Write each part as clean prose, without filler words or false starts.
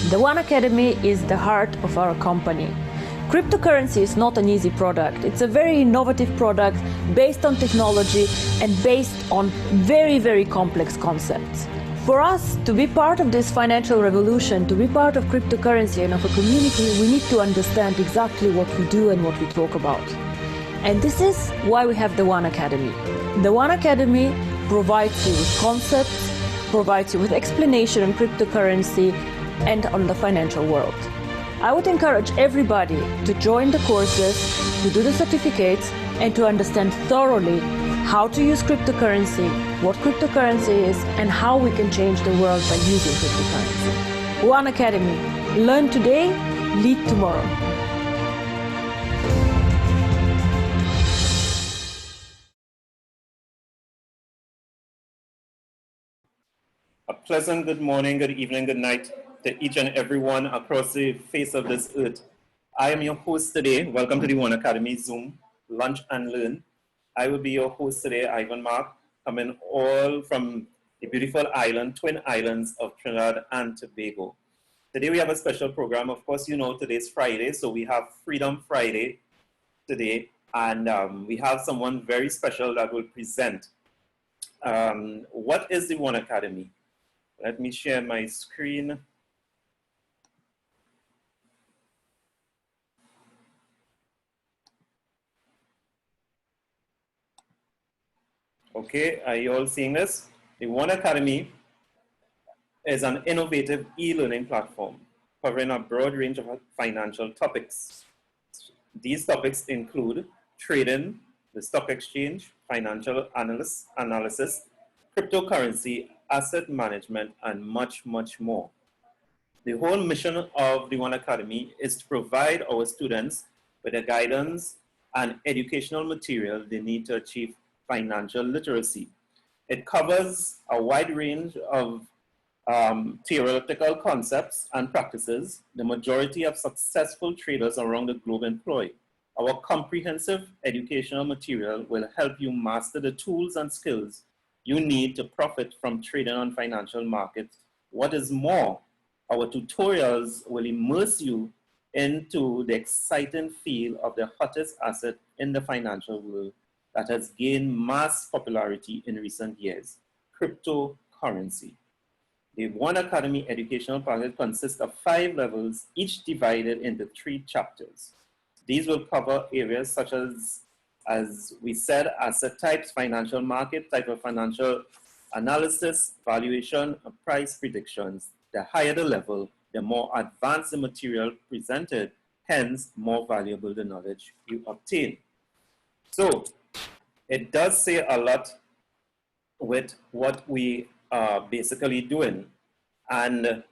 The OneAcademy is the heart of our company. Cryptocurrency is not an easy product. It's a very innovative product based on technology and based on very, very complex concepts. For us to be part of this financial revolution, to be part of cryptocurrency and of a community, we need to understand exactly what we do and what we talk about. And this is why we have the OneAcademy. The OneAcademy provides you with concepts, provides you with explanation on cryptocurrency and on the financial world. I would encourage everybody to join the courses, to do the certificates, and to understand thoroughly how to use cryptocurrency, what cryptocurrency is, and how we can change the world by using cryptocurrency. OneAcademy. Learn today, lead tomorrow. A pleasant good morning, good evening, good night to each and everyone across the face of this earth. I am your host today. Welcome to the OneAcademy Zoom, Lunch and Learn. I will be your host today, Ivan Mark, coming all from the beautiful island, Twin Islands of Trinidad and Tobago. Today we have a special program. Of course, you know today's Friday, so we have Freedom Friday today, and we have someone very special that will present. What is the OneAcademy? Let me share my screen. Okay, are you all seeing this? The OneAcademy is an innovative e-learning platform covering a broad range of financial topics. These topics include trading, the stock exchange, financial analysis, cryptocurrency, asset management, and much, much more. The whole mission of the OneAcademy is to provide our students with the guidance and educational material they need to achieve financial literacy. It covers a wide range of theoretical concepts and practices the majority of successful traders around the globe employ. Our comprehensive educational material will help you master the tools and skills you need to profit from trading on financial markets. What is more, our tutorials will immerse you into the exciting field of the hottest asset in the financial world that has gained mass popularity in recent years, cryptocurrency. The OneAcademy educational package consists of 5 levels, each divided into 3 chapters. These will cover areas such as we said, asset types, financial market, type of financial analysis, valuation, and price predictions. The higher the level, the more advanced the material presented, hence more valuable the knowledge you obtain. So it does say a lot with what we are basically doing. And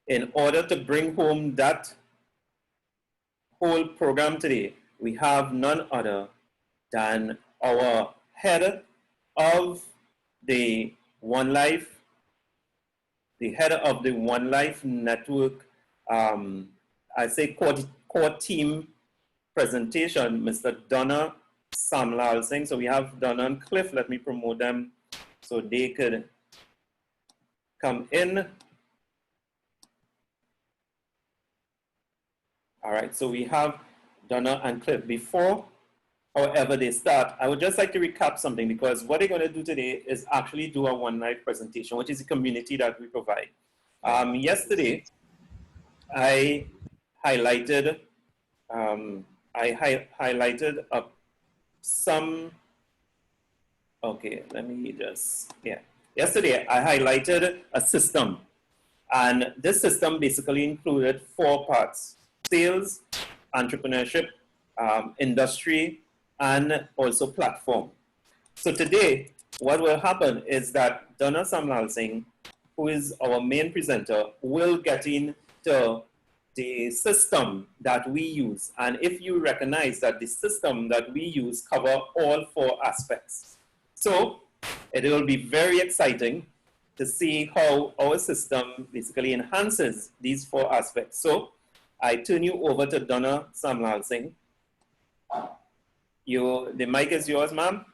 in order to bring home that whole program today, we have none other than our head of the One Life, the head of the One Life network, I say core team presentation, Mr. Donna Samlal Singh. So we have Donna and Cliff. Let me promote them so they could come in. All right, so we have Donna and Cliff. Before, however, they start, I would just like to recap something, because what they're going to do today is actually do a One Life presentation, which is a community that we provide. Yesterday, I highlighted some. Okay, let me just, yeah. Yesterday, I highlighted a system, and this system basically included 4 parts: sales, entrepreneurship, industry, and also platform. So today, what will happen is that Donna Samlal Singh, who is our main presenter, will get into the system that we use. And if you recognize that the system that we use cover all 4 aspects. So it will be very exciting to see how our system basically enhances these 4 aspects. So I turn you over to Donna Samlal Singh. The mic is yours, ma'am.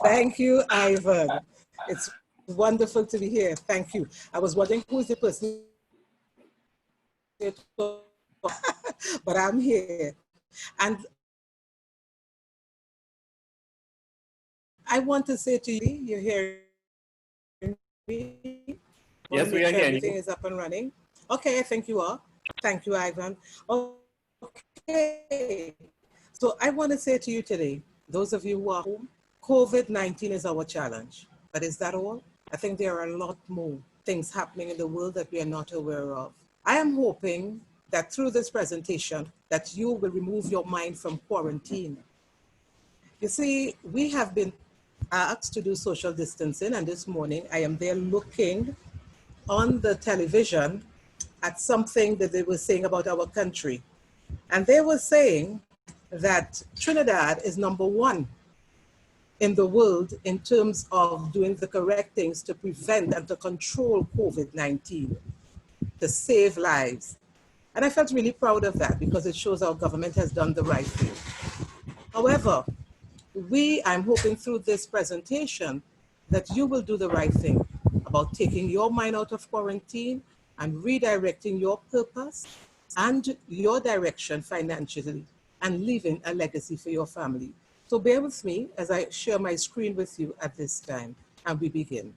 Thank you, Ivan. It's wonderful to be here. Thank you. I was wondering who is the person but I'm here. And I want to say to you, you're hearing me? I want Yes, to we make are sure hearing everything you. is up and running. Okay, I think you are. Thank you, Ivan. Okay. So I want to say to you today, those of you who are home, COVID-19 is our challenge. But is that all? I think there are a lot more things happening in the world that we are not aware of. I am hoping that through this presentation, that you will remove your mind from quarantine. You see, we have been asked to do social distancing, and this morning I am there looking on the television at something that they were saying about our country. And they were saying that Trinidad is #1 in the world in terms of doing the correct things to prevent and to control COVID-19, to save lives. And I felt really proud of that because it shows our government has done the right thing. However, I'm hoping through this presentation that you will do the right thing about taking your mind out of quarantine and redirecting your purpose and your direction financially and leaving a legacy for your family. So bear with me as I share my screen with you at this time and we begin.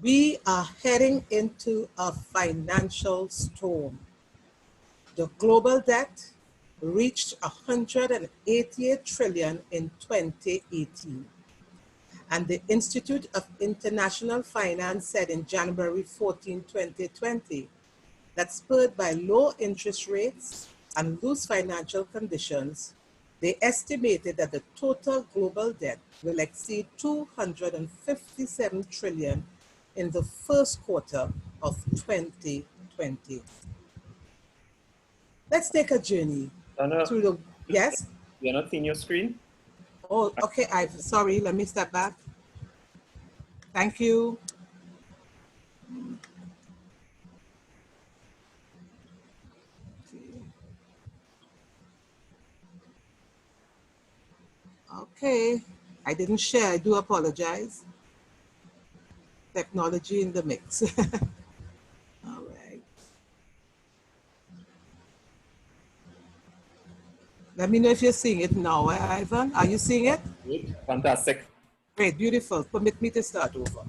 We are heading into a financial storm. The global debt reached 188 trillion in 2018. And the Institute of International Finance said in January 14, 2020, that spurred by low interest rates and loose financial conditions, they estimated that the total global debt will exceed 257 trillion in the first quarter of 2020. Let's take a journey Anna, through the, yes? you're not seeing your screen? Oh, okay, sorry, let me step back. Thank you. Okay, I didn't share, I do apologize. Technology in the mix. All right. Let me know if you're seeing it now, Ivan. Are you seeing it? Good. Fantastic. Great, beautiful. Permit me to start over.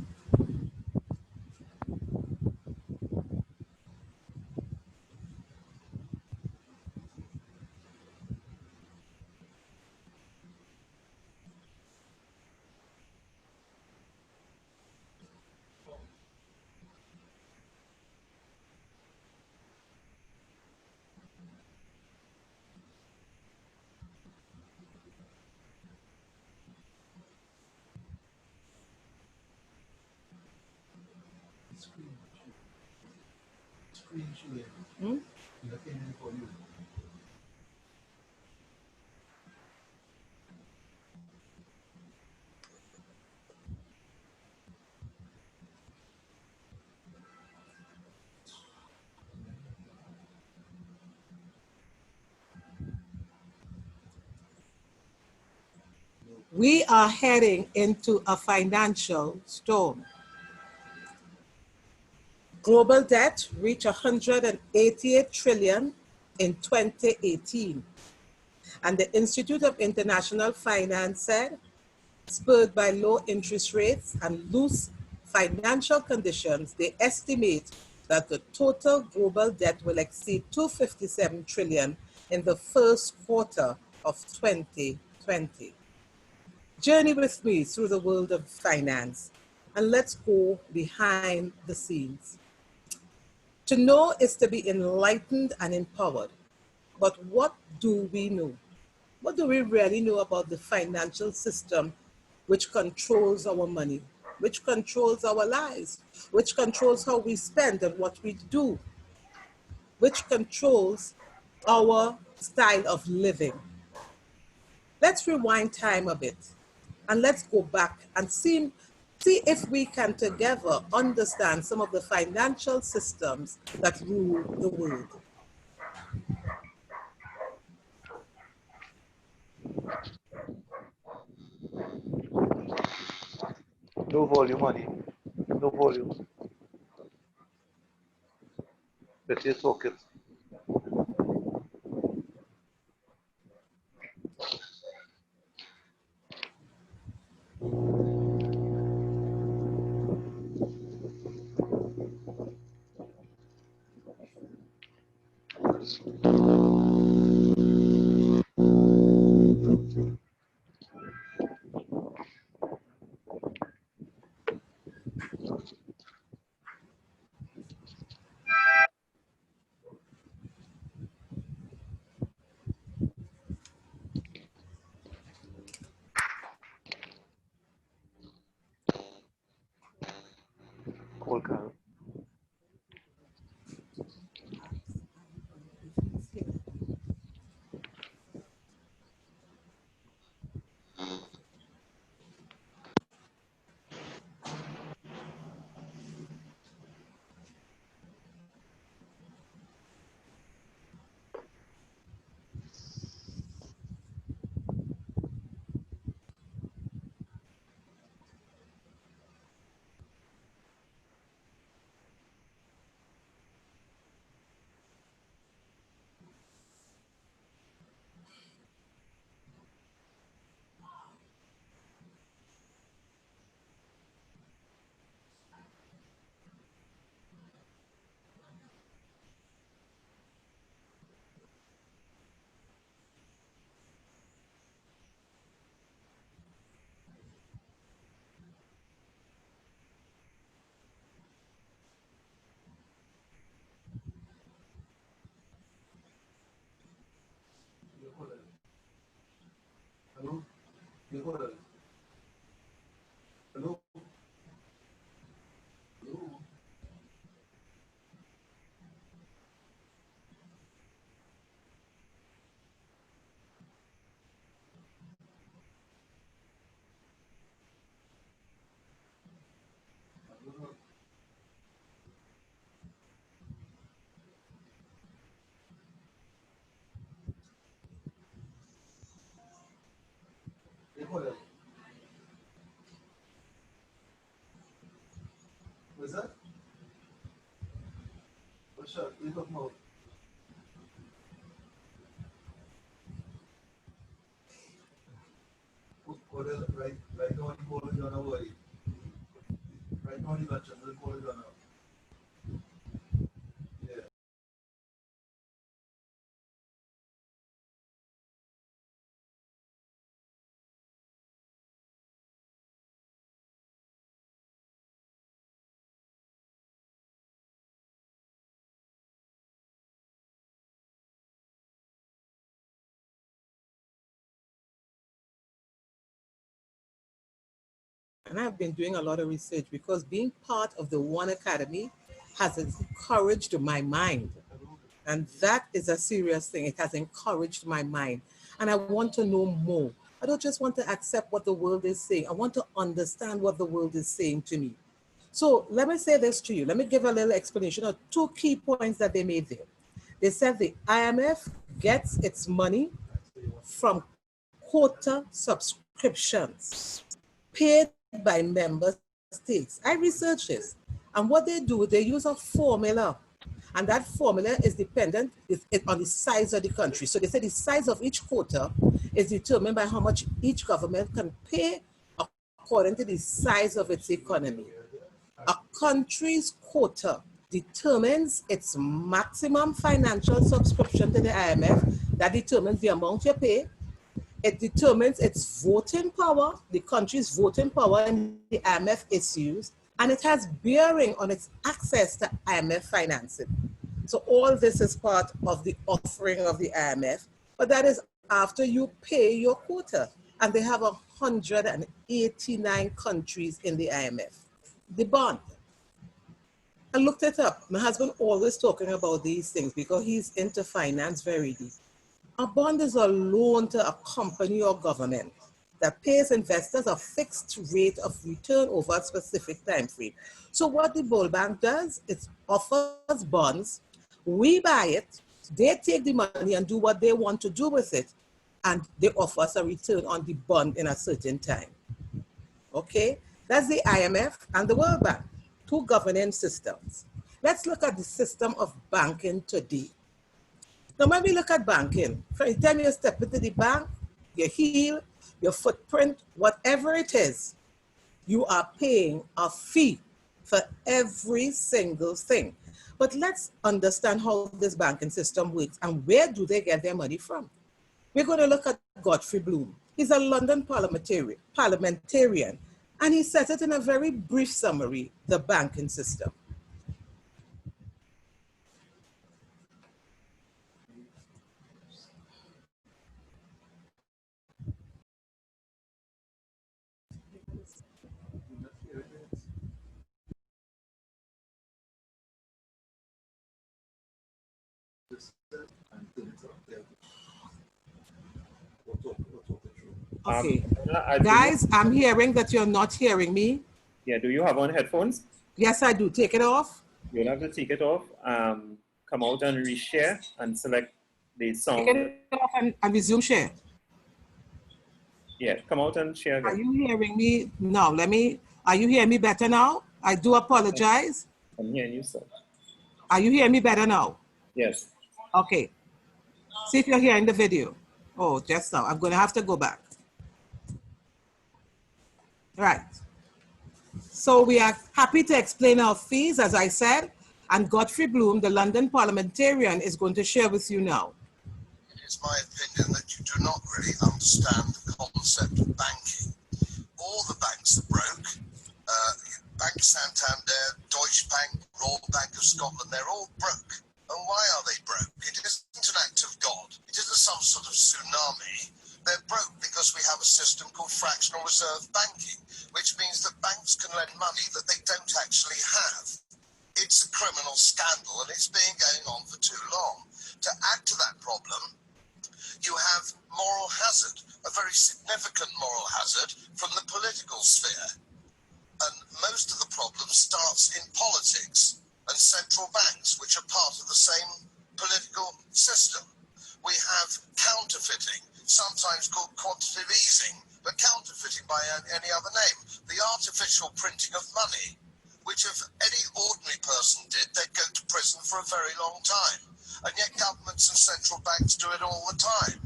Hmm? We are heading into a financial storm. Global debt reached 188 trillion in 2018. And the Institute of International Finance said, spurred by low interest rates and loose financial conditions, they estimate that the total global debt will exceed 257 trillion in the first quarter of 2020. Journey with me through the world of finance, and let's go behind the scenes. To know is to be enlightened and empowered. But what do we know? What do we really know about the financial system which controls our money, which controls our lives, which controls how we spend and what we do, which controls our style of living? Let's rewind time a bit and let's go back and see if we can together understand some of the financial systems that rule the world. No volume, honey. No volume. Let's just focus. Cold Carol. Hello? Hello? Hello? Hello? Hello? What's that? What's up? What are you talking about? Right now, you call it John away. Right now, you got to call it John. Yeah. And I've been doing a lot of research because being part of the OneAcademy has encouraged my mind. And that is a serious thing. It has encouraged my mind. And I want to know more. I don't just want to accept what the world is saying. I want to understand what the world is saying to me. So let me say this to you. Let me give a little explanation of two key points that they made there. They said the IMF gets its money from quota subscriptions paid by member states. I researched this. And what they do, they use a formula. And that formula is dependent on the size of the country. So they say the size of each quota is determined by how much each government can pay according to the size of its economy. A country's quota determines its maximum financial subscription to the IMF. That determines the amount you pay. It determines its voting power, the country's voting power in the IMF issues, and it has bearing on its access to IMF financing. So all this is part of the offering of the IMF, but that is after you pay your quota. And they have 189 countries in the IMF. The bond. I looked it up. My husband always talking about these things because he's into finance very deep. A bond is a loan to a company or government that pays investors a fixed rate of return over a specific time frame. So what the World Bank does, it offers bonds, we buy it, they take the money and do what they want to do with it, and they offer us a return on the bond in a certain time. Okay, that's the IMF and the World Bank, two governing systems. Let's look at the system of banking today. Now, when we look at banking, from the time you step into the bank, your heel, your footprint, whatever it is, you are paying a fee for every single thing. But let's understand how this banking system works and where do they get their money from. We're going to look at Godfrey Bloom. He's a London parliamentarian, and he says it in a very brief summary, the banking system. Okay, guys, I'm hearing that you're not hearing me. Yeah, do you have on headphones? Yes, I do. Take it off. You'll have to take it off, come out and reshare and select the sound. Take it off and resume share. Yeah, come out and share again. Are you hearing me? No, are you hearing me better now? I do apologize. I'm hearing you, sir. Are you hearing me better now? Yes. Okay. See if you're hearing the video. Oh, just now. I'm going to have to go back. Right. So we are happy to explain our fees, as I said, and Godfrey Bloom, the London parliamentarian, is going to share with you now. It is my opinion that you do not really understand the concept of banking. All the banks are broke. Bank Santander, Deutsche Bank, Royal Bank of Scotland, they're all broke. And why are they broke? It isn't an act of God. It isn't some sort of tsunami. They're broke because we have a system called fractional reserve banking, which means that banks can lend money that they don't actually have. It's a criminal scandal and it's been going on for too long. To add to that problem, you have moral hazard, a very significant moral hazard from the political sphere. And most of the problem starts in politics and central banks, which are part of the same political system. We have counterfeiting, sometimes called quantitative easing, but counterfeiting by any other name. The artificial printing of money, which if any ordinary person did, they'd go to prison for a very long time. And yet governments and central banks do it all the time.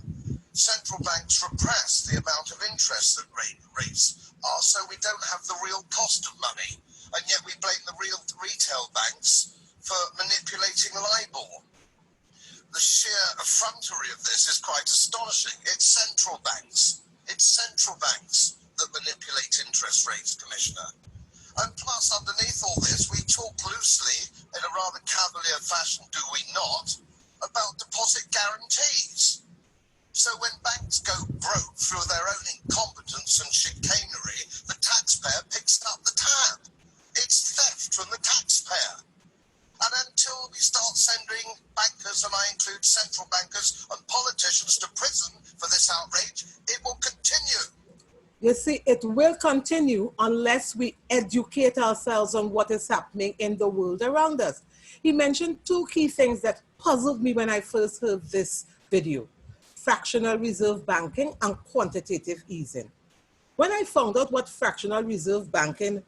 Central banks repress the amount of interest that rates are, so we don't have the real cost of money. And yet we blame the real retail banks for manipulating LIBOR. The sheer effrontery of this is quite astonishing. It's central banks that manipulate interest rates, Commissioner. And plus, underneath all this, we talk loosely, in a rather cavalier fashion, do we not, about deposit guarantees. So when banks go broke through their own incompetence and chicanery, the taxpayer picks up the tab. It's theft from the taxpayer. And until we start sending bankers, and I include central bankers and politicians, to prison for this outrage, it will continue. You see, it will continue unless we educate ourselves on what is happening in the world around us. He mentioned two key things that puzzled me when I first heard this video: fractional reserve banking and quantitative easing. When I found out what fractional reserve banking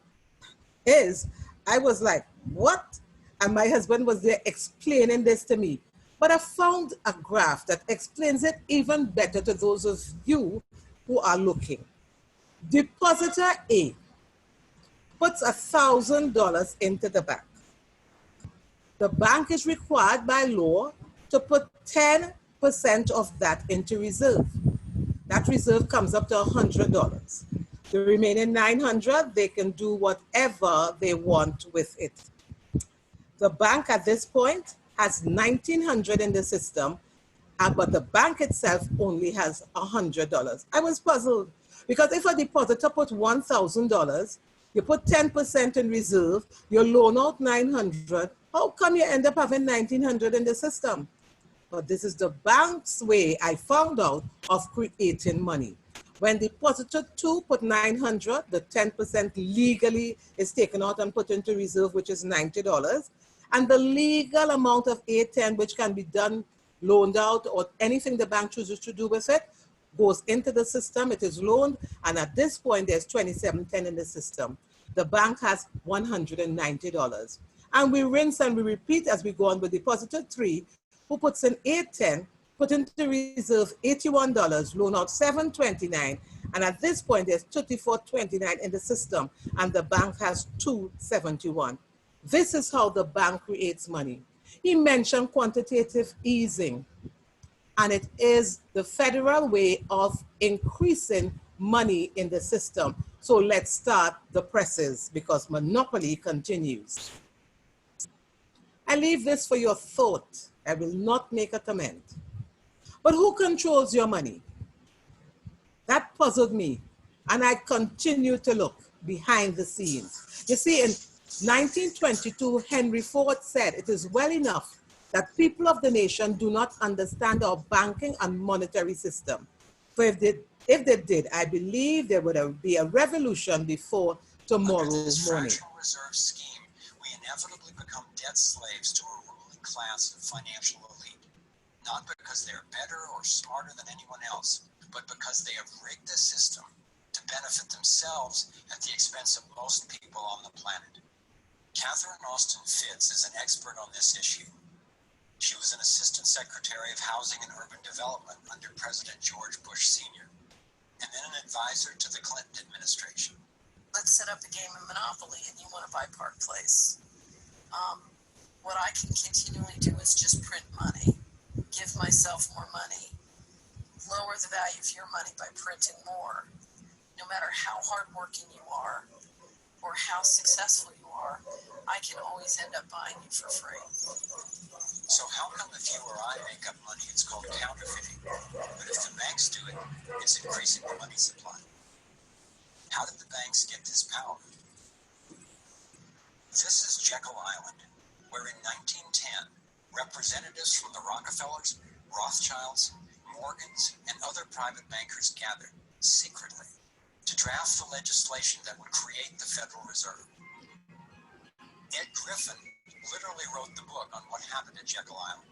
is, I was like, what? And my husband was there explaining this to me. But I found a graph that explains it even better to those of you who are looking. Depositor A puts $1,000 into the bank. The bank is required by law to put 10% of that into reserve. That reserve comes up to $100. The remaining 900, they can do whatever they want with it. The bank at this point has 1,900 in the system, but the bank itself only has $100. I was puzzled because if a depositor put $1,000, you put 10% in reserve, you loan out 900, how come you end up having 1,900 in the system? But this is the bank's way, I found out, of creating money. When depositor 2 put 900, the 10% legally is taken out and put into reserve, which is $90. And the legal amount of 810, which can be done, loaned out, or anything the bank chooses to do with it, goes into the system, it is loaned, and at this point, there's 2710 in the system. The bank has $190. And we rinse and we repeat as we go on with depositor 3, who puts in 810, put into reserve $81, loan out $729, and at this point there's $34.29 in the system, and the bank has $271. This is how the bank creates money. He mentioned quantitative easing, and it is the federal way of increasing money in the system. So let's start the presses because monopoly continues. I leave this for your thought. I will not make a comment. But who controls your money? That puzzled me, and I continue to look behind the scenes. You see, in 1922, Henry Ford said, "It is well enough that people of the nation do not understand our banking and monetary system. For if they did, I believe there would be a revolution before tomorrow morning." Fractional reserve scheme, we inevitably become debt slaves to a ruling class of financial elite, not because they are better or smarter than anyone else, but because they have rigged the system to benefit themselves at the expense of most people on the planet. Catherine Austin Fitz is an expert on this issue. She was an assistant secretary of housing and urban development under President George Bush Sr., and then an advisor to the Clinton administration. Let's set up a game of Monopoly and you want to buy Park Place. What I can continually do is just print money, give myself more money, lower the value of your money by printing more. No matter how hardworking you are or how successful you are, I can always end up buying you for free. So how come if you or I make up money, it's called counterfeiting? But if the banks do it, it's increasing the money supply. How did the banks get this power? This is Jekyll Island, where in 1910, representatives from the Rockefellers, Rothschilds, Morgans, and other private bankers gathered secretly to draft the legislation that would create the Federal Reserve. Ed Griffin literally wrote the book on what happened at Jekyll Island.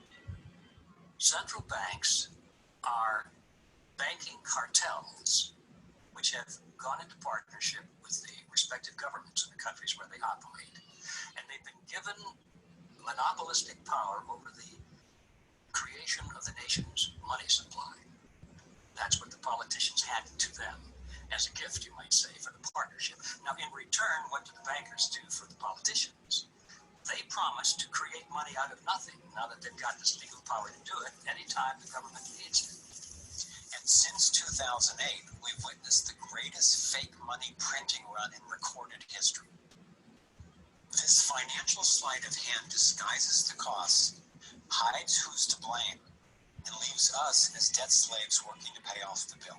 Central banks are banking cartels which have gone into partnership with the respective governments in the countries where they operate. And they've been given monopolistic power over the creation of the nation's money supply. That's what the politicians handed to them as a gift, you might say, for the partnership. Now, in return, what do the bankers do for the politicians? They promise to create money out of nothing, now that they've got this legal power to do it, anytime the government needs it. And since 2008, we've witnessed the greatest fake money printing run in recorded history. This financial sleight of hand disguises the costs, hides who's to blame, and leaves us as debt slaves working to pay off the bill.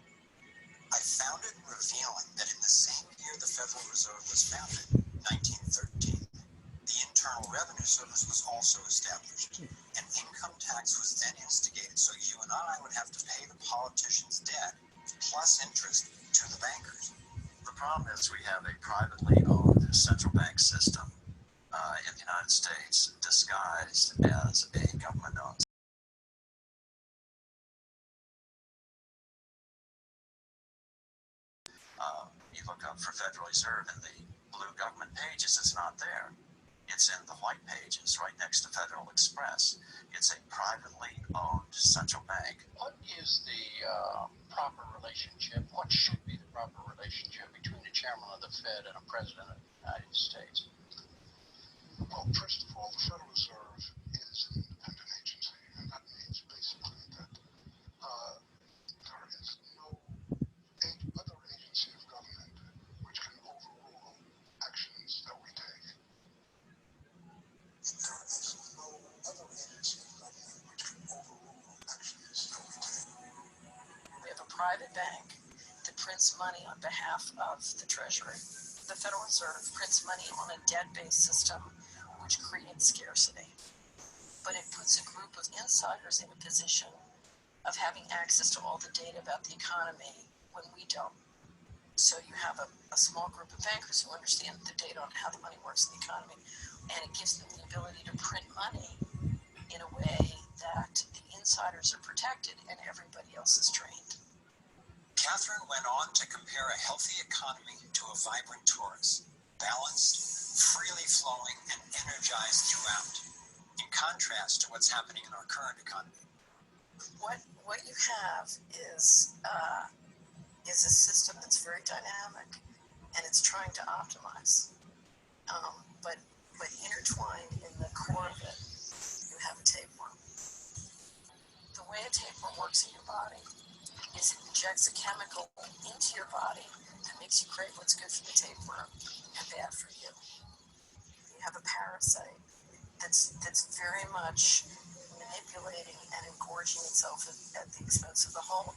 I found it revealing that in the same year the Federal Reserve was founded, 1913, the Internal Revenue Service was also established. An income tax was then instigated so you and I would have to pay the politicians' debt, plus interest, to the bankers. The problem is we have a privately owned central bank system in the United States disguised as a government-owned. You look up for Federal Reserve in the blue government pages, it's not there. It's in the white pages right next to Federal Express. It's a privately owned central bank. What is the proper relationship? What should be the proper relationship between the chairman of the Fed and a president of the United States? Well, first of all, the Federal Reserve private bank that prints money on behalf of the Treasury. The Federal Reserve prints money on a debt-based system, which creates scarcity. But it puts a group of insiders in a position of having access to all the data about the economy when we don't. So you have a small group of bankers who understand the data on how the money works in the economy, and it gives them the ability to print money in a way that the insiders are protected and everybody else is trained. Catherine went on to compare a healthy economy to a vibrant torus, balanced, freely flowing, and energized throughout, in contrast to what's happening in our current economy. What you have is a system that's very dynamic, and it's trying to optimize. But intertwined in the core of it, you have a tapeworm. The way a tapeworm works in your body is it injects a chemical into your body that makes you crave what's good for the tapeworm and bad for you. You have a parasite that's very much manipulating and engorging itself at the expense of the whole.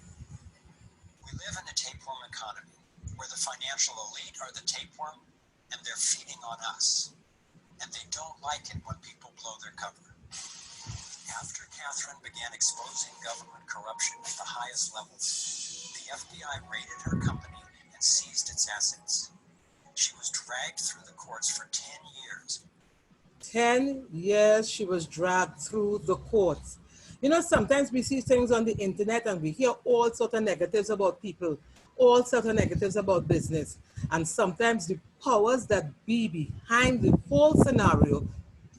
We live in a tapeworm economy where the financial elite are the tapeworm and they're feeding on us. And they don't like it when people blow their cover. After Catherine began exposing government corruption at the highest levels, the FBI raided her company and seized its assets. She was dragged through the courts for 10 years. 10 years she was dragged through the courts. You know, sometimes we see things on the internet and we hear all sorts of negatives about people, all sorts of negatives about business. And sometimes the powers that be behind the whole scenario,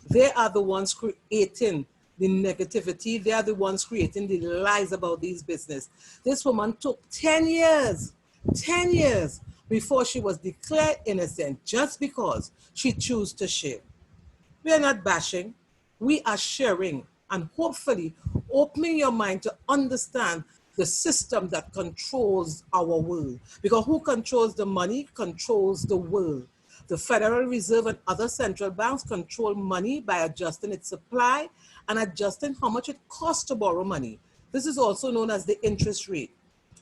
they are the ones creating the negativity. They are the ones creating the lies about these business. This woman took 10 years before she was declared innocent just because she chose to share. We are not bashing, we are sharing and hopefully opening your mind to understand the system that controls our world. Because who controls the money controls the world. The Federal Reserve and other central banks control money by adjusting its supply and adjusting how much it costs to borrow money. This is also known as the interest rate.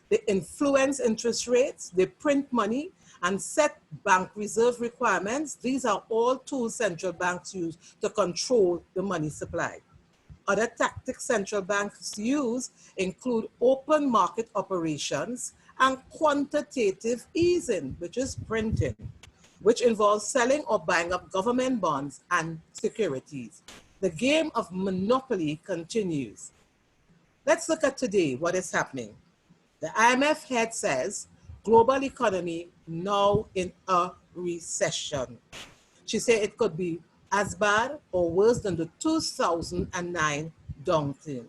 They influence interest rates, they print money, and set bank reserve requirements. These are all tools central banks use to control the money supply. Other tactics central banks use include open market operations and quantitative easing, which is printing, which involves selling or buying up government bonds and securities. The game of monopoly continues. Let's look at today what is happening. The IMF head says, global economy now in a recession. She said it could be as bad or worse than the 2009 downturn.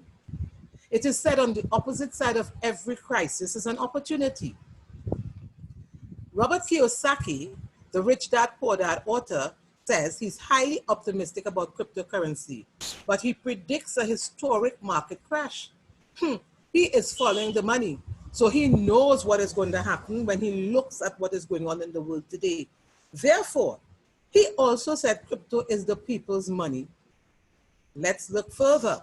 It is said on the opposite side of every crisis is an opportunity. Robert Kiyosaki, the Rich Dad Poor Dad author, says he's highly optimistic about cryptocurrency, but he predicts a historic market crash. He is following the money. So he knows what is going to happen when he looks at what is going on in the world today. Therefore, he also said crypto is the people's money. Let's look further.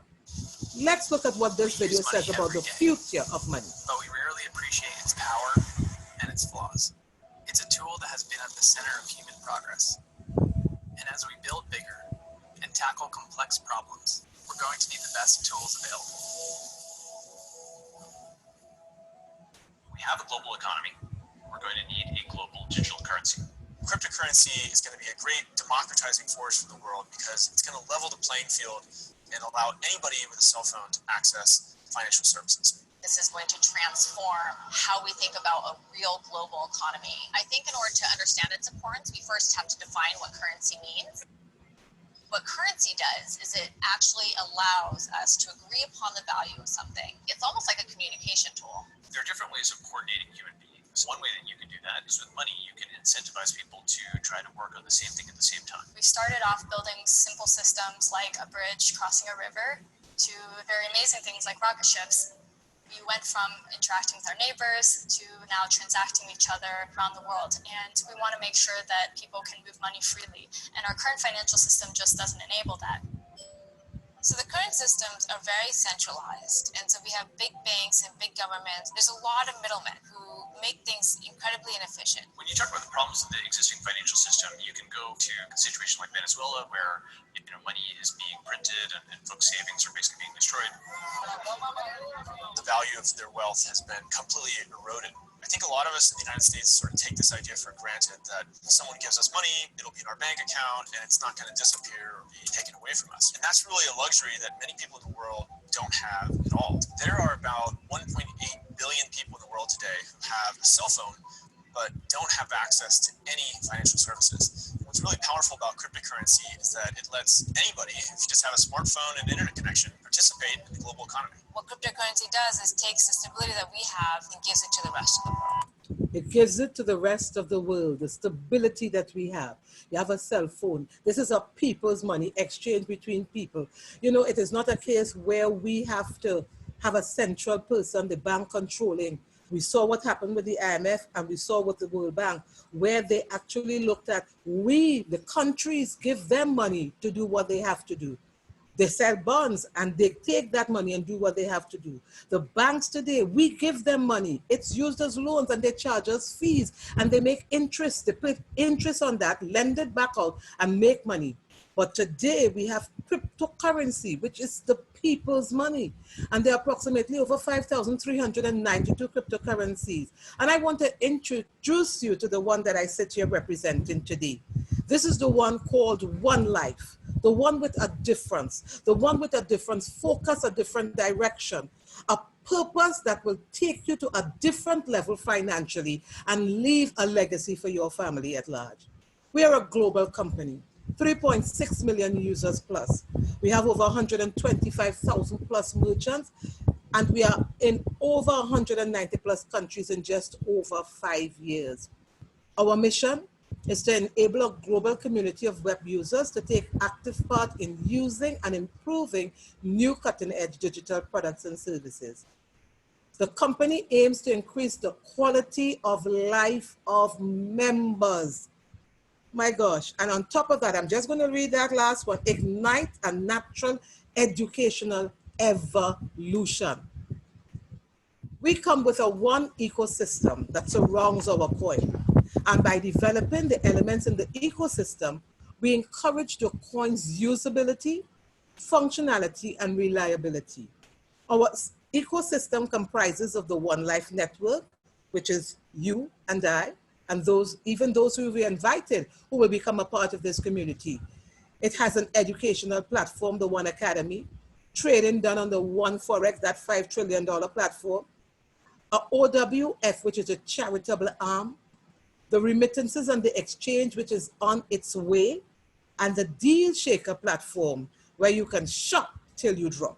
Let's look at what this video says about the future of money. But we rarely appreciate its power and its flaws. It's a tool that has been at the center of human progress. And as we build bigger and tackle complex problems, we're going to need the best tools available. We have a global economy. We're going to need a global digital currency. Cryptocurrency is going to be a great democratizing force for the world because it's going to level the playing field and allow anybody with a cell phone to access financial services. This is going to transform how we think about a real global economy. I think in order to understand its importance, we first have to define what currency means. What currency does is it actually allows us to agree upon the value of something. It's almost like a communication tool. There are different ways of coordinating human beings. One way that you can do that is with money. You can incentivize people to try to work on the same thing at the same time. We started off building simple systems like a bridge crossing a river to very amazing things like rocket ships. We went from interacting with our neighbors to now transacting with each other around the world. And we want to make sure that people can move money freely. And our current financial system just doesn't enable that. So the current systems are very centralized. And so we have big banks and big governments. There's a lot of middlemen who make things incredibly inefficient. When you talk about the problems of the existing financial system, you can go to a situation like Venezuela where money is being printed and folks' savings are basically being destroyed. The value of their wealth has been completely eroded. I think a lot of us in the United States sort of take this idea for granted that if someone gives us money, it'll be in our bank account and it's not going to disappear or be taken away from us. And that's really a luxury that many people in the world don't have at all. There are about 1.8 billion people in the world today who have a cell phone but don't have access to any financial services. What's really powerful about cryptocurrency is that it lets anybody, if you just have a smartphone and internet connection, participate in the global economy. What cryptocurrency does is takes the stability that we have and gives it to the rest of the world. It gives it to the rest of the world, the stability that we have. You have a cell phone. This is a people's money, exchange between people. It is not a case where we have to have a central person, the bank controlling. We saw what happened with the IMF and we saw with the World Bank, where they actually looked at the countries give them money to do what they have to do. They sell bonds and they take that money and do what they have to do. The banks today, we give them money. It's used as loans and they charge us fees and they make interest. They put interest on that, lend it back out and make money. But today we have cryptocurrency, which is the people's money. And there are approximately over 5,392 cryptocurrencies. And I want to introduce you to the one that I sit here representing today. This is the one called One Life, the one with a difference, focus, a different direction, a purpose that will take you to a different level financially and leave a legacy for your family at large. We are a global company. 3.6 million users plus. We have over 125,000 plus merchants, and we are in over 190 plus countries in just over 5 years. Our mission is to enable a global community of web users to take active part in using and improving new cutting-edge digital products and services. The company aims to increase the quality of life of members. My gosh, and on top of that, I'm just going to read that last one, ignite a natural educational evolution. We come with a one ecosystem that surrounds our coin. And by developing the elements in the ecosystem, we encourage the coin's usability, functionality, and reliability. Our ecosystem comprises of the One Life network, which is you and I, and even those who we invited who will become a part of this community. It has an educational platform, the OneAcademy, trading done on the One Forex, that $5 trillion platform, a OWF, which is a charitable arm, the remittances and the exchange, which is on its way, and the Deal Shaker platform, where you can shop till you drop.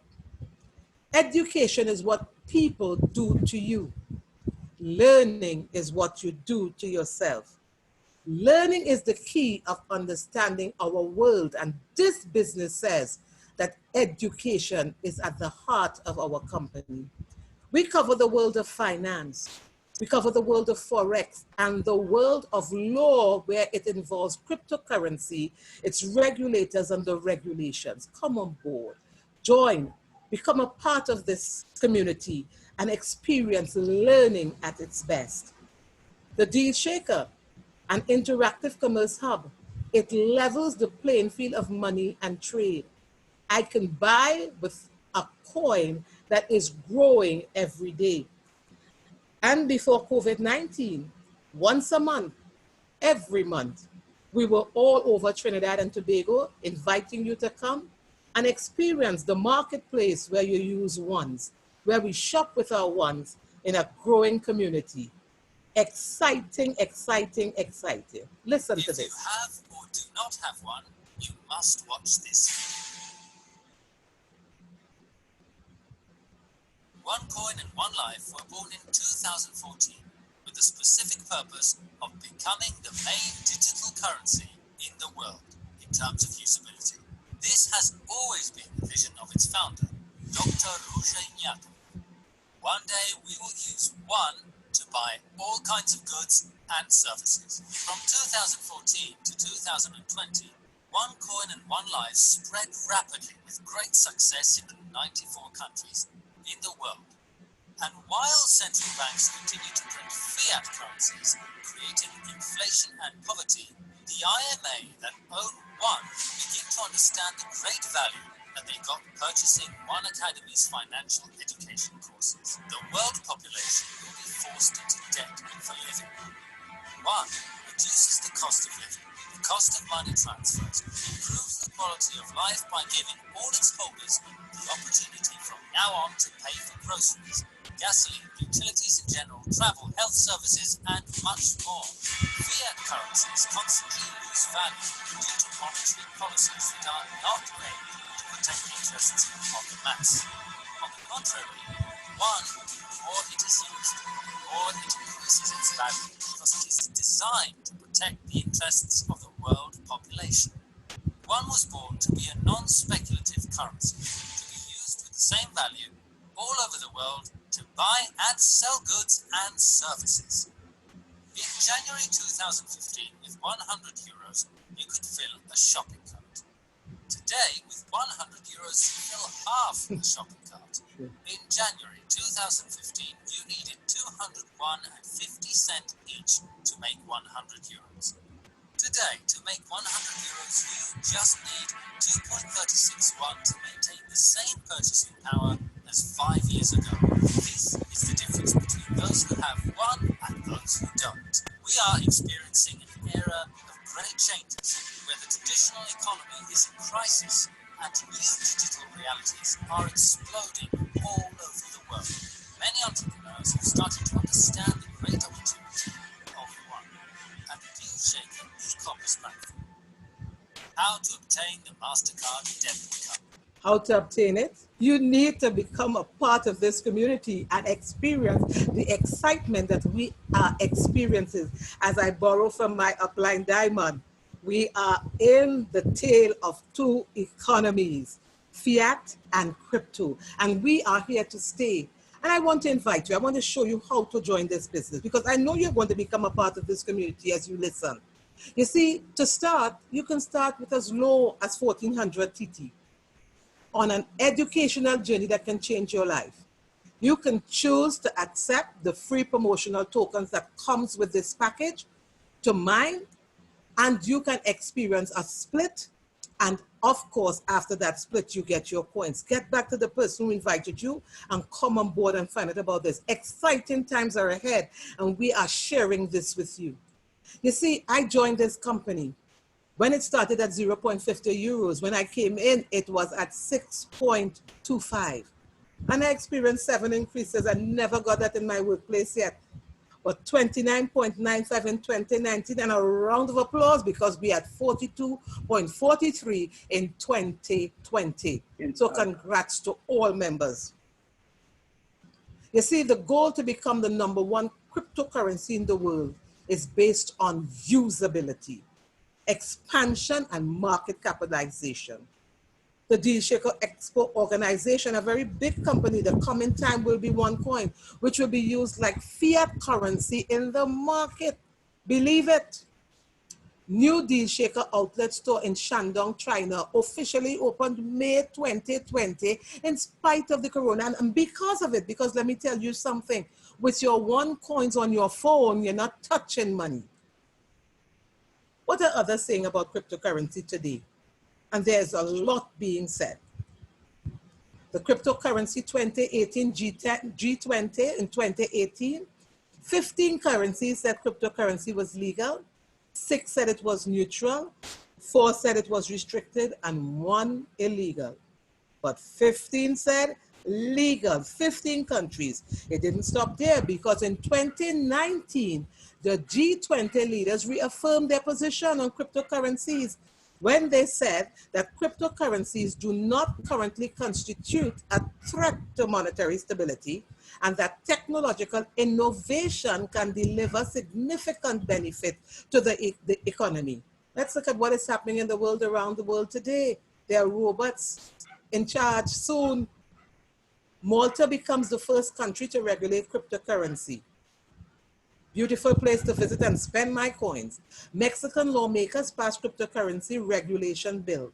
Education is what people do to you. Learning is what you do to yourself. Learning is the key of understanding our world, and this business says that education is at the heart of our company. We cover the world of finance, we cover the world of Forex, and the world of law, where it involves cryptocurrency, its regulators and the regulations. Come on board, join, become a part of this community and experience learning at its best. The Deal Shaker, an interactive commerce hub. It levels the playing field of money and trade. I can buy with a coin that is growing every day. And before COVID-19, once a month, every month, we were all over Trinidad and Tobago inviting you to come and experience the marketplace where you use ones, where we shop with our ones in a growing community. Exciting, exciting, exciting. Listen to this. If you have or do not have one, you must watch this. OneCoin and OneLife were born in 2014 with the specific purpose of becoming the main digital currency in the world in terms of usability. This has always been the vision of its founder, Dr. Ruja Iñárritu. One day we will use one to buy all kinds of goods and services. From 2014 to 2020, OneCoin and OneLife spread rapidly with great success in 94 countries in the world. And while central banks continue to print fiat currencies, creating inflation and poverty, the IMA that own One begin to understand the great value that they got purchasing OneAcademy's financial education courses. The world population will be forced into debt for living. One reduces the cost of living, the cost of money transfers, improves the quality of life by giving all its holders the opportunity from now on to pay for groceries, gasoline, utilities in general, travel, health services, and much more. Fiat currencies constantly lose value due to monetary policies that are not made to protect the interests of the mass. On the contrary, One, the more it is used, the more it increases its value because it is designed to protect the interests of the world population. One was born to be a non-speculative currency, to be used with the same value all over the world to buy and sell goods and services. In January 2015, with 100 euros, you could fill a shopping cart. Today, with 100 euros, you fill half the shopping cart. In January 2015, you needed 201.50 cents each to make 100 euros. Today, to make 100 euros, you just need 2.361 to maintain the same purchasing power as 5 years ago. This is the difference between those who have one and those who don't. We are experiencing an era of great changes where the traditional economy is in crisis and new digital realities are exploding all over the world. Many entrepreneurs have started to understand the great opportunity of One and the DealShaker e-commerce platform. How to obtain the MasterCard debit card. How to obtain it? You need to become a part of this community and experience the excitement that we are experiencing. As I borrow from my upline diamond, we are in the tail of two economies, fiat and crypto, and we are here to stay. And I want to invite you, I want to show you how to join this business because I know you're going to become a part of this community as you listen. You see, to start, you can start with as low as 1400 TT on an educational journey that can change your life. You can choose to accept the free promotional tokens that comes with this package to mine, and you can experience a split. And of course, after that split, you get your coins. Get back to the person who invited you and come on board and find out about this. Exciting times are ahead, and we are sharing this with you. You see, I joined this company when it started at 0.50 euros. When I came in, it was at 6.25. And I experienced 7 increases. I never got that in my workplace yet. But 29.95 in 2019, and a round of applause because we had 42.43 in 2020. So congrats to all members. You see, the goal to become the #1 cryptocurrency in the world is based on usability, expansion, and market capitalization. The DealShaker Expo organization, a very big company, the coming time will be OneCoin, which will be used like fiat currency in the market. Believe it. New DealShaker outlet store in Shandong, China, officially opened May 2020 in spite of the corona. And because of it, because let me tell you something, with your OneCoins on your phone, you're not touching money. What are others saying about cryptocurrency today? And there's a lot being said. The cryptocurrency 2018 G20 in 2018, 15 currencies said cryptocurrency was legal, 6 said it was neutral, 4 said it was restricted, and 1 illegal. But 15 said legal, 15 countries. It didn't stop there because in 2019, the G20 leaders reaffirmed their position on cryptocurrencies when they said that cryptocurrencies do not currently constitute a threat to monetary stability and that technological innovation can deliver significant benefit to the economy. Let's look at what is happening in the world around the world today. There are robots in charge soon. Malta becomes the first country to regulate cryptocurrency. Beautiful place to visit and spend my coins. Mexican lawmakers passed cryptocurrency regulation bill.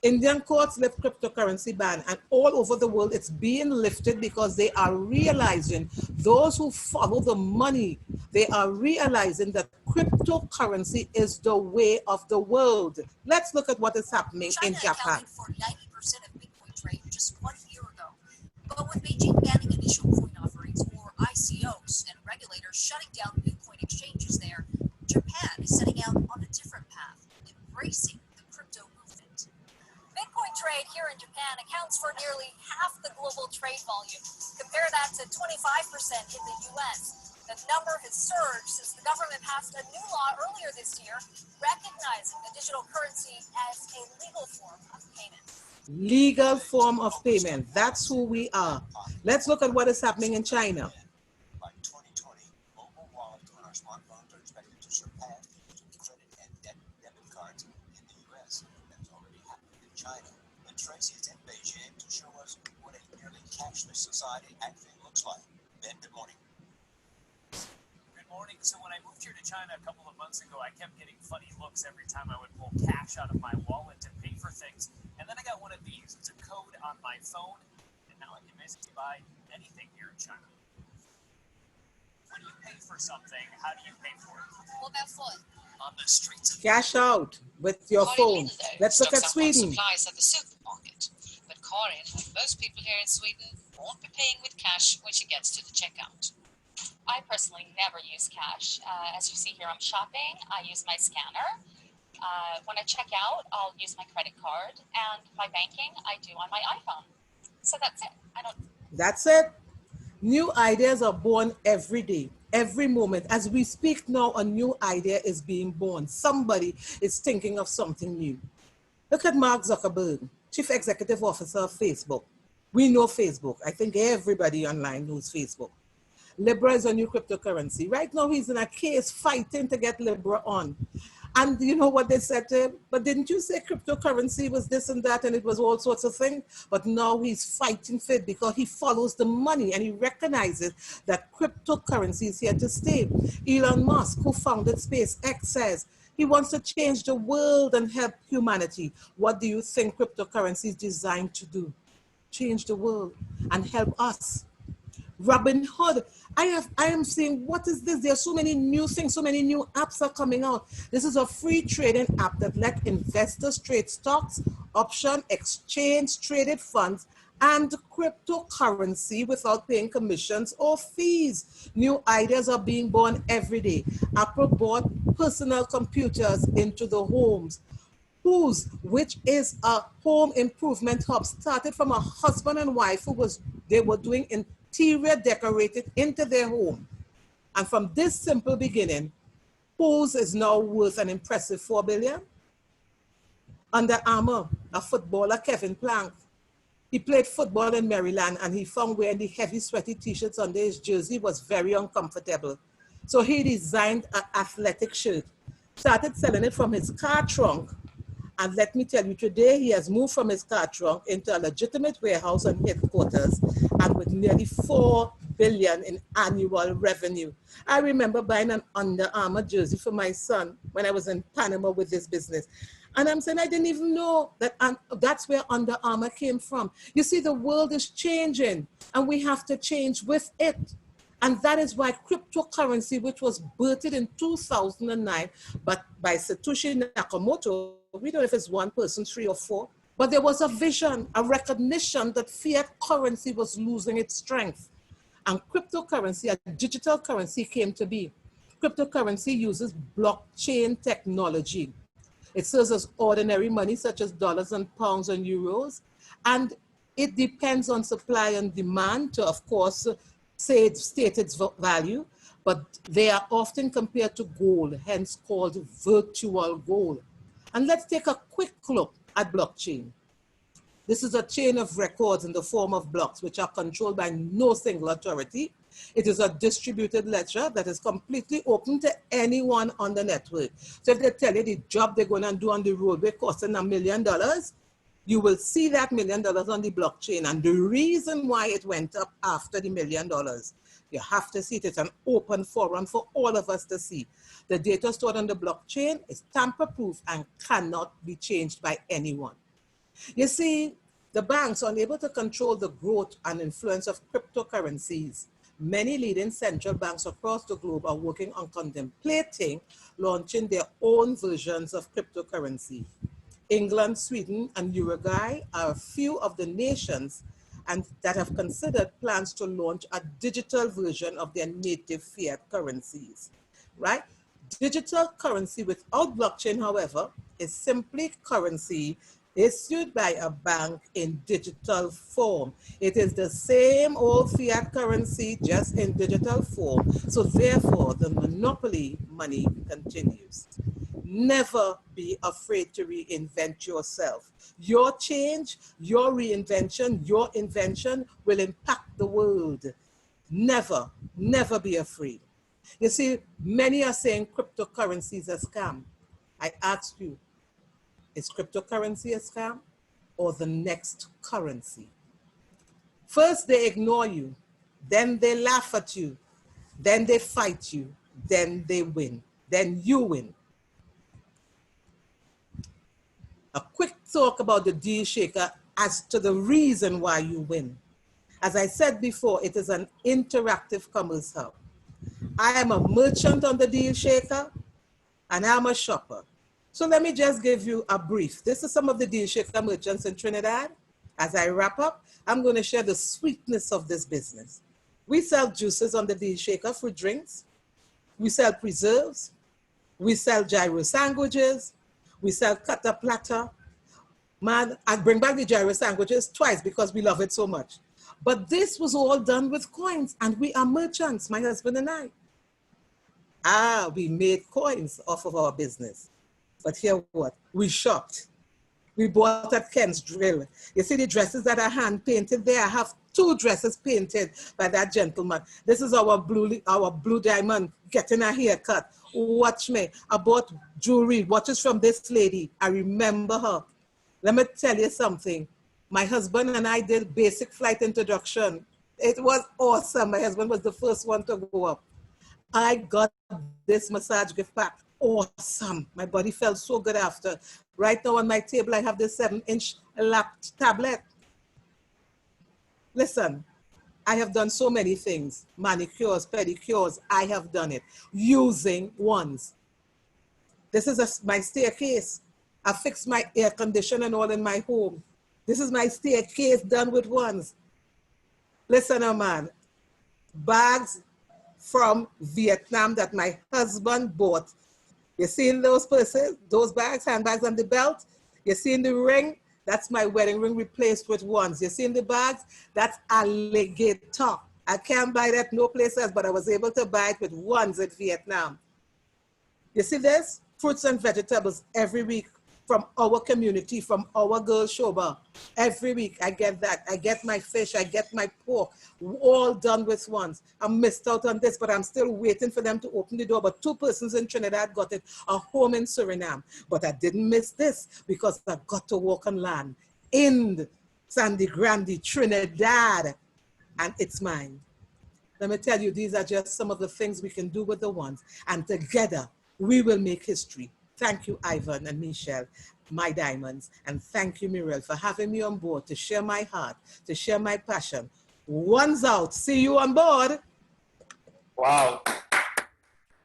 Indian courts lift cryptocurrency ban, and all over the world it's being lifted because they are realizing, those who follow the money, they are realizing that cryptocurrency is the way of the world. Let's look at what is happening in Japan. China accounted for 90% of Bitcoin trade just 1 year ago. But with Beijing banning initial coin offerings, or ICOs, and regulators shutting down Bitcoin exchanges there, Japan is setting out on a different path, embracing the crypto movement. Bitcoin trade here in Japan accounts for nearly half the global trade volume. Compare that to 25% in the US. The number has surged since the government passed a new law earlier this year recognizing the digital currency as a legal form of payment. Legal form of payment. That's who we are. Let's look at what is happening in China. By 2020, mobile wallets on our smartphones are expected to surpass credit and debit cards in the U.S. That's already happened in China. And Tracy is in Beijing to show us what a nearly cashless society actually looks like. Ben, good morning. Good morning. So when I moved here to China a couple of months ago, I kept getting funny looks every time I would pull cash out of my wallet to pay for things. And then I got one of these. It's a code on my phone, and now I can basically buy anything here in China. When you pay for something, how do you pay for it? What about foot? On the streets. Cash out with your phone. Let's look at Sweden. Supplies at the supermarket. But Karin, like most people here in Sweden, won't be paying with cash when she gets to the checkout. I personally never use cash. As you see here, I'm shopping. I use my scanner. When I check out, I'll use my credit card. And my banking, I do on my iPhone. So that's it. That's it. New ideas are born every day, every moment. As we speak now, a new idea is being born. Somebody is thinking of something new. Look at Mark Zuckerberg, Chief Executive Officer of Facebook. We know Facebook. I think everybody online knows Facebook. Libra is a new cryptocurrency. Right now, he's in a case fighting to get Libra on. And you know what they said to him? But didn't you say cryptocurrency was this and that and it was all sorts of things? But now he's fighting for it because he follows the money and he recognizes that cryptocurrency is here to stay. Elon Musk, who founded SpaceX, says he wants to change the world and help humanity. What do you think cryptocurrency is designed to do? Change the world and help us. Robin Hood. I am saying, what is this? There are so many new things, so many new apps are coming out. This is a free trading app that let investors trade stocks, option, exchange, traded funds, and cryptocurrency without paying commissions or fees. New ideas are being born every day. Apple bought personal computers into the homes. Which is a home improvement hub, started from a husband and wife they were doing interior decorated into their home. And from this simple beginning, Whose is now worth an impressive $4 billion. Under Armour, a footballer, Kevin Plank, he played football in Maryland and he found wearing the heavy sweaty t-shirts under his jersey was very uncomfortable. So he designed an athletic shirt, started selling it from his car trunk. And let me tell you, today he has moved from his car trunk into a legitimate warehouse and headquarters, and with nearly $4 billion in annual revenue. I remember buying an Under Armour jersey for my son when I was in Panama with this business. And I'm saying I didn't even know that that's where Under Armour came from. You see, the world is changing and we have to change with it. And that is why cryptocurrency, which was birthed in 2009, but by Satoshi Nakamoto, we don't know if it's one person, 3 or 4, but there was a vision, a recognition that fiat currency was losing its strength. And cryptocurrency, a digital currency, came to be. Cryptocurrency uses blockchain technology. It serves as ordinary money, such as dollars and pounds and euros. And it depends on supply and demand to, of course, state its value, but they are often compared to gold, hence called virtual gold. And let's take a quick look at blockchain. This is a chain of records in the form of blocks, which are controlled by no single authority. It is a distributed ledger that is completely open to anyone on the network. So if they tell you the job they're going to do on the roadway costing $1 million, you will see that $1 million on the blockchain. And the reason why it went up after the $1 million, You have to see it. It's an open forum for all of us to see. The data stored on the blockchain is tamper-proof and cannot be changed by anyone. You see, the banks are unable to control the growth and influence of cryptocurrencies. Many leading central banks across the globe are working on contemplating launching their own versions of cryptocurrency. England, Sweden, and Uruguay are a few of the nations that have considered plans to launch a digital version of their native fiat currencies, right? Digital currency without blockchain, however, is simply currency issued by a bank in digital form. It is the same old fiat currency, just in digital form. So therefore, the monopoly money continues. Never be afraid to reinvent yourself. Your change, your reinvention, your invention will impact the world. Never, never be afraid. You see, many are saying cryptocurrency is a scam. I ask you, is cryptocurrency a scam or the next currency? First, they ignore you. Then they laugh at you. Then they fight you. Then they win. Then you win. A quick talk about the deal shaker as to the reason why you win. As I said before, it is an interactive commerce hub. I am a merchant on the deal shaker and I'm a shopper. So let me just give you a brief. This is some of the deal shaker merchants in Trinidad. As I wrap up, I'm going to share the sweetness of this business. We sell juices on the deal shaker, fruit drinks. We sell preserves. We sell gyro sandwiches. We sell cutter platter. Man, I bring back the gyro sandwiches twice because we love it so much. But this was all done with coins, and we are merchants, my husband and I. We made coins off of our business. But here what? We shopped. We bought at Ken's Drill. You see the dresses that are hand painted there? I have 2 dresses painted by that gentleman. This is our blue diamond getting a haircut. Watch me. I bought jewelry, watches from this lady. I remember her. Let me tell you something. My husband and I did basic flight introduction. It was awesome. My husband was the first one to go up. I got this massage gift pack. Awesome. My body felt so good after. Right now on my table, I have this 7-inch lap tablet. Listen, I have done so many things. Manicures, pedicures, I have done it using ones. This is my staircase. I fixed my air conditioner all in my home. This is my staircase done with ones. Listen, man, bags from Vietnam that my husband bought. You seen those purses, those bags, handbags on the belt? You seen the ring? That's my wedding ring replaced with ones. You seen the bags? That's alligator. I can't buy that no place else, but I was able to buy it with ones in Vietnam. You see this? Fruits and vegetables every week from our community, from our girl Shoba. Every week I get that. I get my fish, I get my pork, all done with ones. I missed out on this, but I'm still waiting for them to open the door. But 2 persons in Trinidad got it, a home in Suriname. But I didn't miss this because I got to walk on land in Sandy Grande, Trinidad, and it's mine. Let me tell you, these are just some of the things we can do with the ones, and together we will make history. Thank you, Ivan and Michelle, my diamonds. And thank you, Muriel, for having me on board to share my heart, to share my passion. One's out. See you on board. Wow.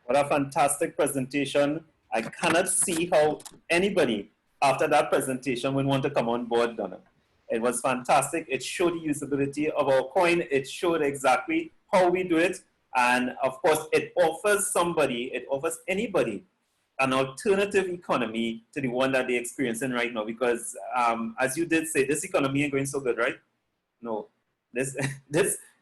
What a fantastic presentation. I cannot see how anybody after that presentation would want to come on board, Donna. It was fantastic. It showed the usability of our coin. It showed exactly how we do it. And of course, it offers anybody an alternative economy to the one that they're experiencing right now. Because as you did say, this economy ain't going so good, right? No, this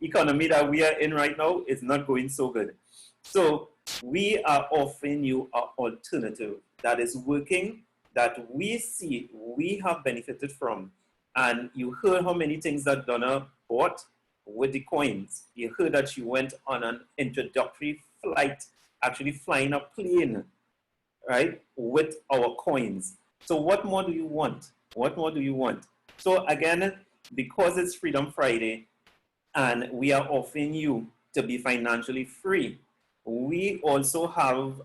economy that we are in right now is not going so good. So we are offering you an alternative that is working, that we see we have benefited from. And you heard how many things that Donna bought with the coins. You heard that she went on an introductory flight, actually flying a plane, right, with our coins. So what more do you want? What more do you want? So again, because it's Freedom Friday and we are offering you to be financially free. We also have,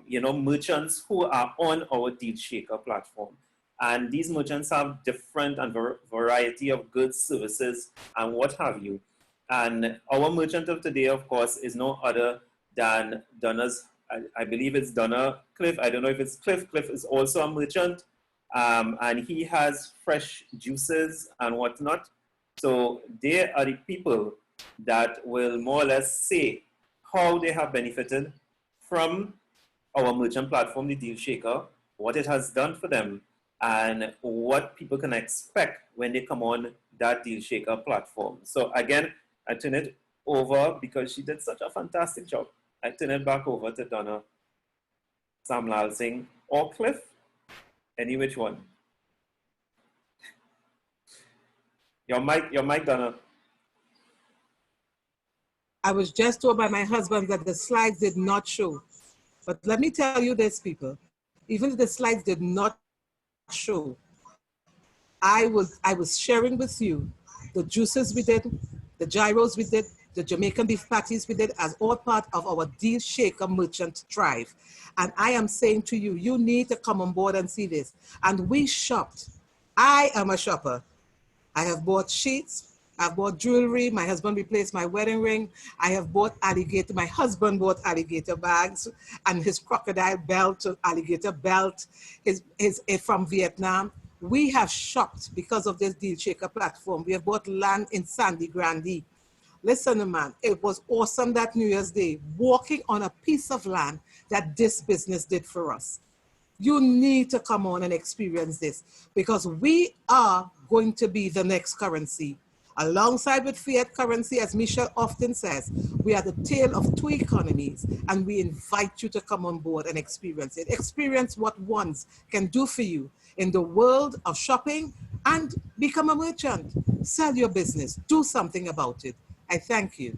merchants who are on our Deal Shaker platform. And these merchants have different and variety of goods, services, and what have you. And our merchant of today, of course, is no other than Donna's, I believe it's Donna Cliff. I don't know if it's Cliff. Cliff is also a merchant. And he has fresh juices and whatnot. So they are the people that will more or less say how they have benefited from our merchant platform, the Deal Shaker, what it has done for them, and what people can expect when they come on that Deal Shaker platform. So again, I turn it over because she did such a fantastic job. I turn it back over to Donna, Sam Lal Singh, or Cliff, any which one. Your mic, Donna. I was just told by my husband that the slides did not show. But let me tell you this, people. Even if the slides did not show, I was sharing with you the juices we did, the gyros we did, the Jamaican beef patties we did as all part of our Deal Shaker merchant tribe. And I am saying to you, you need to come on board and see this. And we shopped. I am a shopper. I have bought sheets. I've bought jewelry. My husband replaced my wedding ring. I have bought alligator. My husband bought alligator bags and his crocodile belt, alligator belt, his from Vietnam. We have shopped because of this Deal Shaker platform. We have bought land in Sandy Grande. Listen, man, it was awesome that New Year's Day, walking on a piece of land that this business did for us. You need to come on and experience this because we are going to be the next currency. Alongside with fiat currency, as Michelle often says, we are the tail of two economies and we invite you to come on board and experience it. Experience what ones can do for you in the world of shopping and become a merchant. Sell your business, do something about it. I thank you.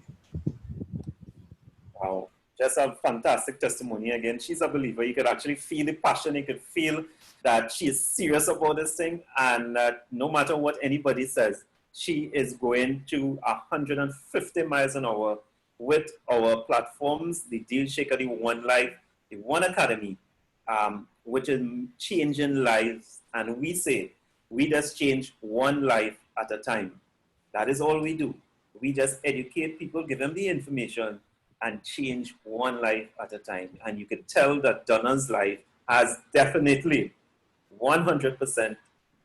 Wow, just a fantastic testimony. Again, she's a believer. You could actually feel the passion. You could feel that she is serious about this thing. And no matter what anybody says, she is going to 150 miles an hour with our platforms, the Deal Shaker, the One Life, the OneAcademy, which is changing lives. And we say, we just change one life at a time. That is all we do. We just educate people, give them the information, and change one life at a time. And you can tell that Donna's life has definitely 100%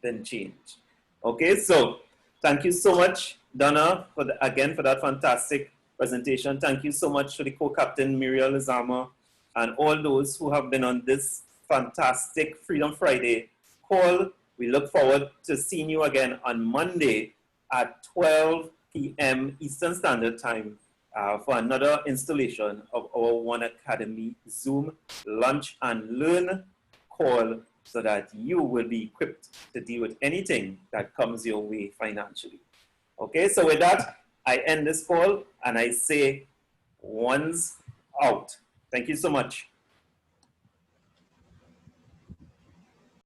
been changed. Okay, so thank you so much, Donna, for that fantastic presentation. Thank you so much to the co-captain, Muriel Izama, and all those who have been on this fantastic Freedom Friday call. We look forward to seeing you again on Monday at 12 p.m. Eastern Standard Time for another installation of our OneAcademy Zoom Lunch and Learn call so that you will be equipped to deal with anything that comes your way financially. Okay, so with that, I end this call and I say one's out. Thank you so much.